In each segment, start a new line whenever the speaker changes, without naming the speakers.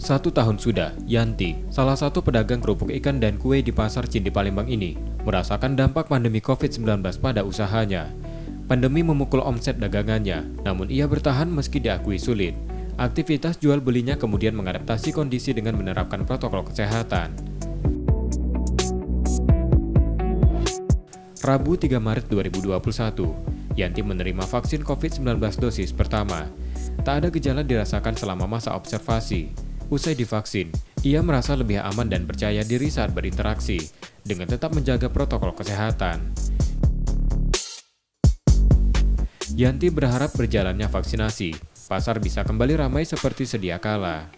1 tahun sudah, Yanti, salah satu pedagang kerupuk ikan dan kue di Pasar Cindi Palembang ini, merasakan dampak pandemi COVID-19 pada usahanya. Pandemi memukul omset dagangannya, namun ia bertahan meski diakui sulit. Aktivitas jual belinya kemudian mengadaptasi kondisi dengan menerapkan protokol kesehatan. Rabu 3 Maret 2021, Yanti menerima vaksin COVID-19 dosis pertama. Tak ada gejala dirasakan selama masa observasi. Usai divaksin, ia merasa lebih aman dan percaya diri saat berinteraksi, dengan tetap menjaga protokol kesehatan. Yanti berharap berjalannya vaksinasi, pasar bisa kembali ramai seperti sedia kala.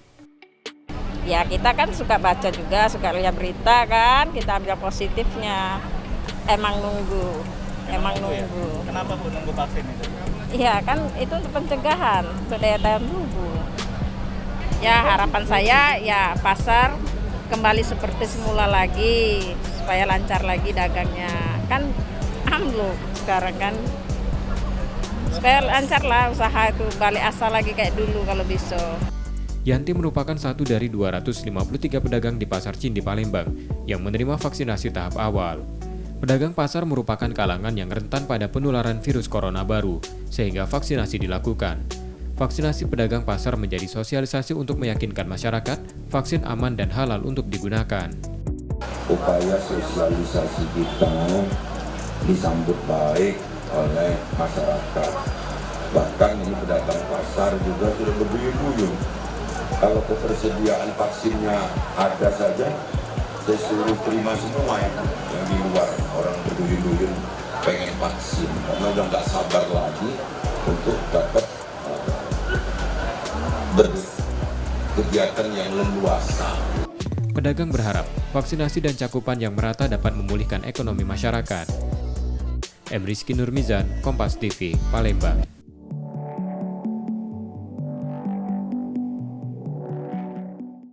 Ya kita kan suka baca juga, suka lihat berita kan, kita ambil positifnya. Emang nunggu.
Kenapa Bu nunggu vaksin itu?
Iya kan itu untuk pencegahan, untuk daya tahan tubuh. Ya harapan saya ya pasar kembali seperti semula lagi, supaya lancar lagi dagangnya. Kan ambluk sekarang kan, supaya lancar lah usaha itu, balik asal lagi kayak dulu kalau bisa.
Yanti merupakan satu dari 253 pedagang di Pasar Cindi Palembang yang menerima vaksinasi tahap awal. Pedagang pasar merupakan kalangan yang rentan pada penularan virus corona baru, sehingga vaksinasi dilakukan. Vaksinasi pedagang pasar menjadi sosialisasi untuk meyakinkan masyarakat vaksin aman dan halal untuk digunakan.
Upaya sosialisasi kita disambut baik oleh masyarakat. Bahkan ini pedagang pasar juga sudah berduyun-duyun. Kalau ketersediaan vaksinnya ada saja, saya suruh terima semua yang di luar. Orang berduyun-duyun pengen vaksin karena udah nggak sabar lagi untuk dapat berkegiatan yang leluasa.
Pedagang berharap vaksinasi dan cakupan yang merata dapat memulihkan ekonomi masyarakat. M. Rizky Nurmizan, Kompas TV, Palembang.